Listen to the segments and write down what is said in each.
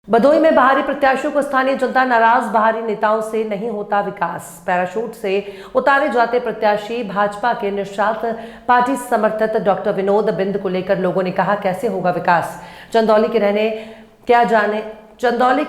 भदोही में बाहरी प्रत्याशियों को स्थानीय जनता नाराज, बाहरी नेताओं से नहीं होता विकास। पैराशूट से उतारे जाते प्रत्याशी भाजपा के निषाद पार्टी समर्थित डॉक्टर विनोद बिंद को लेकर लोगों ने कहा, कैसे होगा विकास। चंदौली के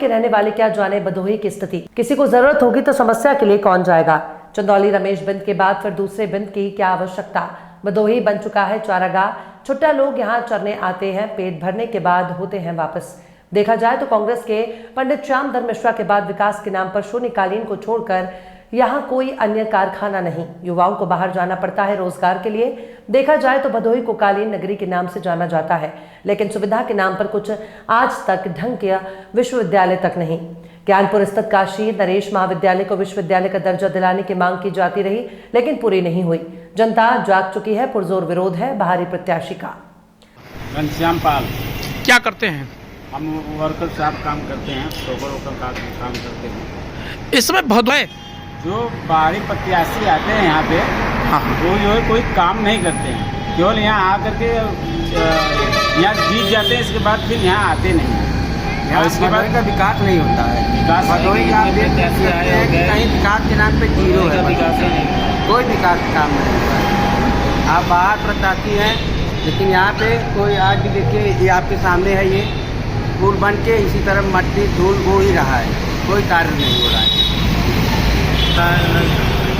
रहने वाले क्या जाने भदोही की स्थिति। किसी को जरूरत होगी तो समस्या के लिए कौन जाएगा। चंदौली रमेश बिंद के बाद फिर दूसरे बिंद की क्या आवश्यकता। भदोही बन चुका है चारागाह, छुट्टा लोग यहाँ चरने आते हैं, पेट भरने के बाद होते हैं वापस। देखा जाए तो कांग्रेस के पंडित श्यामधर मिश्रा के बाद विकास के नाम पर शून्यकालीन को छोड़कर यहाँ कोई अन्य कारखाना नहीं। युवाओं को बाहर जाना पड़ता है रोजगार के लिए। देखा जाए तो भदोही को कालीन नगरी के नाम से जाना जाता है, लेकिन सुविधा के नाम पर कुछ आज तक ढंग के विश्वविद्यालय तक नहीं। ज्ञानपुर स्थित काशी नरेश महाविद्यालय को विश्वविद्यालय का दर्जा दिलाने की मांग की जाती रही, लेकिन पूरी नहीं हुई। जनता जाग चुकी है, पुरजोर विरोध है बाहरी प्रत्याशी का। घनश्याम पाल क्या करते हैं? हम वर्कर साहब काम करते हैं, शोकर का काम करते हैं। इस समय भदोही जो बाहरी प्रत्याशी आते हैं यहाँ पे, वो जो है कोई काम नहीं करते हैं, केवल यहाँ आकर के यहाँ जीत जाते हैं, इसके बाद फिर यहाँ आते नहीं हैं। और इसके बाद का विकास नहीं होता है। विकास भदोही का कहीं विकास के नाम पे जीरो है, कोई विकास काम नहीं हुआ है। आप बाहर प्रत्याशी हैं, लेकिन यहाँ पे कोई आज भी देखिए, ये आपके सामने है, ये पुल बन के इसी तरह मट्टी धूल हो ही रहा है, कोई कार्य नहीं हो रहा है।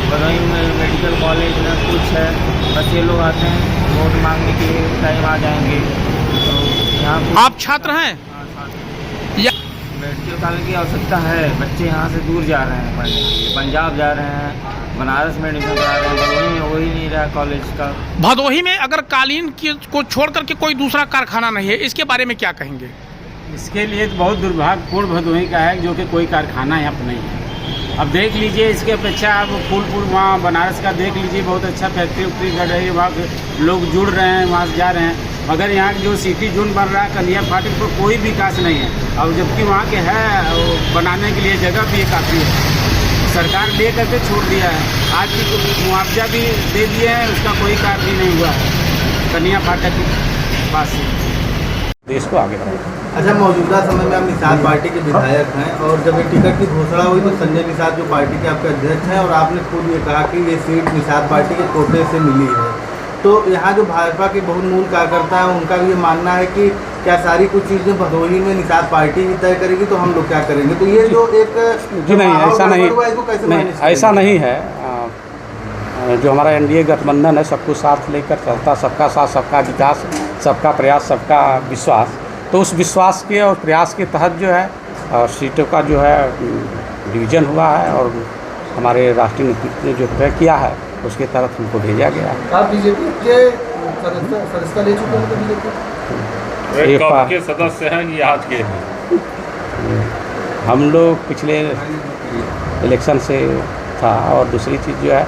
भदोही में मेडिकल कॉलेज न कुछ है, बस ये लोग आते हैं वोट मांगने के टाइम आ जाएंगे। तो यहाँ आप छात्र हैं? या मेडिकल कॉलेज की आवश्यकता है, बच्चे यहाँ से दूर जा रहे हैं पढ़ने के लिए, पंजाब जा रहे हैं, बनारस में एडमिशन करा रहे हैं, भदोही में वही नहीं रहा कॉलेज का। भदोही में अगर कालीन को छोड़ करके कोई दूसरा कारखाना नहीं है, इसके बारे में क्या कहेंगे? इसके लिए बहुत दुर्भाग्यपूर्ण भदोही का है, जो कि कोई कारखाना यहाँ पर नहीं है। अब देख लीजिए, इसके अपेक्षा आप फूलपुर वहाँ बनारस का देख लीजिए, बहुत अच्छा फैक्ट्री उक्ट्री कर रही है, वहाँ लोग जुड़ रहे हैं, वहाँ से जा रहे हैं। मगर यहाँ जो सिटी जोन बन रहा है कन्हैया फाटक पर, कोई विकास नहीं है। और जबकि वहाँ के है बनाने के लिए जगह भी काफ़ी है, सरकार ले करके छोड़ दिया है। आज भी मुआवजा भी दे दिए हैं, उसका कोई कार्य भी नहीं हुआ है कन्हैया फाटक के पास से। देश को आगे बढ़ाएं। अच्छा, मौजूदा समय में आप निषाद पार्टी के विधायक हैं, और जब ये टिकट की घोषणा हुई तो संजय निषाद जो पार्टी के आपके अध्यक्ष हैं, और आपने खुद ये कहा कि ये सीट निषाद पार्टी के कोटे से मिली है। तो यहाँ जो भाजपा के बहुमूल कार्यकर्ता हैं, उनका भी ये मानना है कि क्या सारी कुछ चीज़ें भदोही में निषाद पार्टी ही तय करेगी, तो हम लोग क्या करेंगे। तो ये जो एक जी नहीं, ऐसा नहीं, ऐसा नहीं है। जो हमारा एनडीए गठबंधन है, सबको साथ लेकर चलता, सबका साथ सबका विकास, सबका प्रयास सबका विश्वास। तो उस विश्वास के और प्रयास के तहत जो है सीटों का जो है डिवीज़न हुआ है, और हमारे राष्ट्रीय नेतृत्व ने जो तय किया है उसके तरफ उनको भेजा गया है। आप बीजेपी के सदस्यता ले चुके हैं? बीजेपी कब के सदस्य हैं ये आज के हैं? हम लोग पिछले इलेक्शन से था। और दूसरी चीज़ जो है,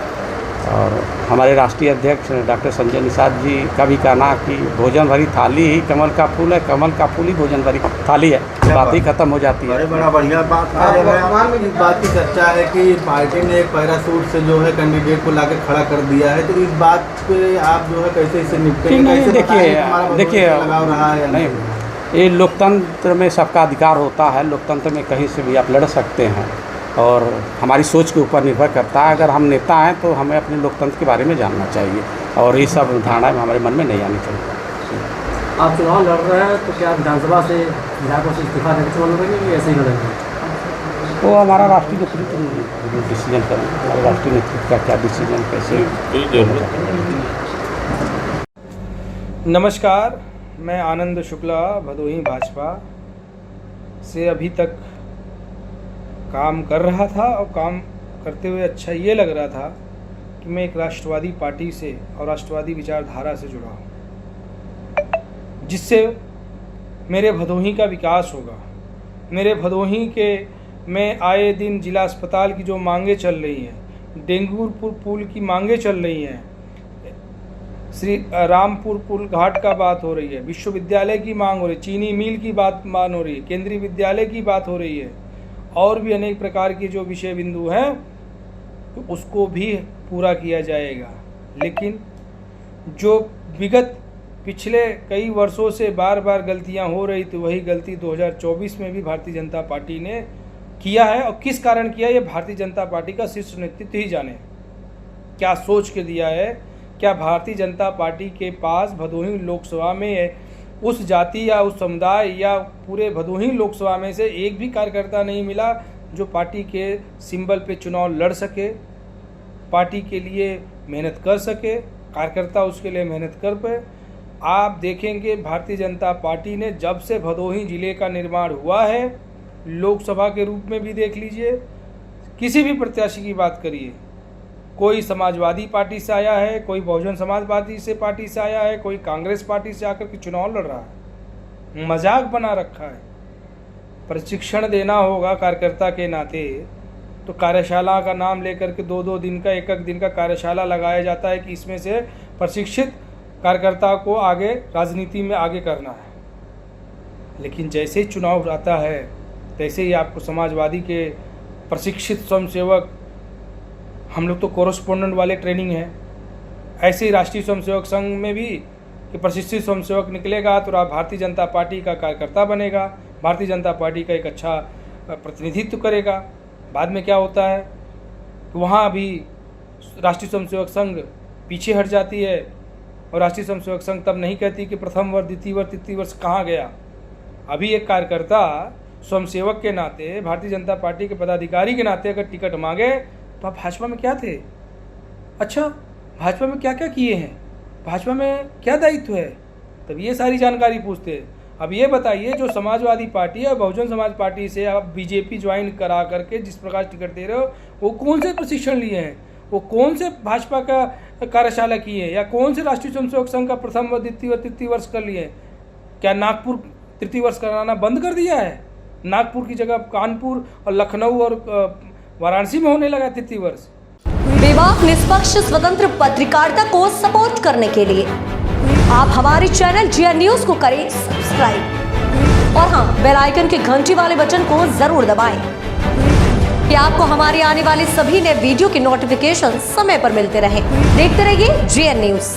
और हमारे राष्ट्रीय अध्यक्ष डॉक्टर संजय निषाद जी का भी कहना कि भोजन भरी थाली ही कमल का फूल है, कमल का फूल ही भोजन भरी थाली है, तो बात ही खत्म हो जाती है। बड़ा बढ़िया बात। वर्तमान में इस बात की चर्चा है कि पार्टी ने एक पैराशूट से जो है कैंडिडेट को लाकर खड़ा कर दिया है, तो इस बात पे आप जो है कैसे इससे निपटेंगे? देखिए नहीं, ये लोकतंत्र में सबका अधिकार होता है, लोकतंत्र में कहीं से भी आप लड़ सकते हैं, और हमारी सोच के ऊपर निर्भर करता है। अगर हम नेता हैं तो हमें अपने लोकतंत्र के बारे में जानना चाहिए, और ये सब धारणाएं हमारे मन में नहीं आनी चाहिए। आप चुनाव लड़ रहे हैं तो क्या विधानसभा से विधायकों से इस्तीफा देकर चुनाव लड़ेंगे, ऐसे ही लड़ेंगे? वो हमारा राष्ट्रीय नेतृत्व डिसीजन करेंगे, हमारे राष्ट्रीय नेतृत्व का क्या डिसीजन कैसे। नमस्कार, मैं आनंद शुक्ला भदोही भाजपा से अभी तक काम कर रहा था, और काम करते हुए अच्छा ये लग रहा था कि मैं एक राष्ट्रवादी पार्टी से और राष्ट्रवादी विचारधारा से जुड़ा हूँ, जिससे मेरे भदोही का विकास होगा। मेरे भदोही के में आए दिन जिला अस्पताल की जो मांगें चल रही हैं, डेंगूपुर पुल की मांगें चल रही हैं, श्री रामपुर पुल घाट का बात हो रही है, विश्वविद्यालय की मांग हो रही है, चीनी मिल की बात हो रही है, केंद्रीय विद्यालय की बात हो रही है, और भी अनेक प्रकार के जो विषय बिंदु हैं, तो उसको भी पूरा किया जाएगा। लेकिन जो विगत पिछले कई वर्षों से बार बार गलतियां हो रही, तो वही गलती 2024 में भी भारतीय जनता पार्टी ने किया है। और किस कारण किया, ये भारतीय जनता पार्टी का शीर्ष नेतृत्व ही जाने क्या सोच के दिया है। क्या भारतीय जनता पार्टी के पास भदोही लोकसभा में उस जाति या उस समुदाय या पूरे भदोही लोकसभा में से एक भी कार्यकर्ता नहीं मिला जो पार्टी के सिंबल पे चुनाव लड़ सके, पार्टी के लिए मेहनत कर सके, कार्यकर्ता उसके लिए मेहनत कर पाए। आप देखेंगे भारतीय जनता पार्टी ने जब से भदोही जिले का निर्माण हुआ है, लोकसभा के रूप में भी देख लीजिए, किसी भी प्रत्याशी की बात करिए, कोई समाजवादी पार्टी से आया है, कोई बहुजन समाज पार्टी से आया है, कोई कांग्रेस पार्टी से आकर के चुनाव लड़ रहा है। मजाक बना रखा है। प्रशिक्षण देना होगा कार्यकर्ता के नाते, तो कार्यशाला का नाम लेकर के 2-2 दिन का 1-1 दिन का कार्यशाला लगाया जाता है कि इसमें से प्रशिक्षित कार्यकर्ता को आगे राजनीति में आगे करना है। लेकिन जैसे ही चुनाव आता है तैसे ही आपको समाजवादी के प्रशिक्षित स्वयंसेवक, हम लोग तो कोरस्पोंडेंट वाले ट्रेनिंग है, ऐसे ही राष्ट्रीय स्वयंसेवक संघ में भी कि प्रशिक्षित स्वयंसेवक निकलेगा तो भारतीय जनता पार्टी का कार्यकर्ता बनेगा, भारतीय जनता पार्टी का एक अच्छा प्रतिनिधित्व करेगा। बाद में क्या होता है, वहाँ भी राष्ट्रीय स्वयंसेवक संघ पीछे हट जाती है और राष्ट्रीय स्वयंसेवक संघ तब नहीं कहती कि प्रथम वर्ष, द्वितीय वर्ष, तृतीय वर्ष कहाँ गया। अभी एक कार्यकर्ता स्वयंसेवक के नाते, भारतीय जनता पार्टी के पदाधिकारी के नाते अगर टिकट मांगे तो आप भाजपा में क्या थे, अच्छा भाजपा में क्या क्या किए हैं, भाजपा में क्या दायित्व है, तब ये सारी जानकारी पूछते हैं। अब ये बताइए, जो समाजवादी पार्टी है, बहुजन समाज पार्टी से आप बीजेपी ज्वाइन करा करके जिस प्रकार टिकट दे रहे हो, वो कौन से प्रशिक्षण लिए हैं, वो कौन से भाजपा का कार्यशाला किए हैं, या कौन से राष्ट्रीय स्वयंसेवक संघ का प्रथम व द्वितीय व तृतीय वर्ष कर लिए हैं। क्या नागपुर तृतीय वर्ष कराना बंद कर दिया है? नागपुर की जगह कानपुर और लखनऊ और वाराणसी में होने लगा तृतीय वर्ष। बेबाक, निष्पक्ष, स्वतंत्र पत्रकारिता को सपोर्ट करने के लिए आप हमारे चैनल GN न्यूज को करें सब्सक्राइब और हाँ, बेल आइकन के घंटी वाले बटन को जरूर दबाएं कि आपको हमारे आने वाले सभी नए वीडियो की नोटिफिकेशन समय पर मिलते रहे। देखते रहिए GN न्यूज।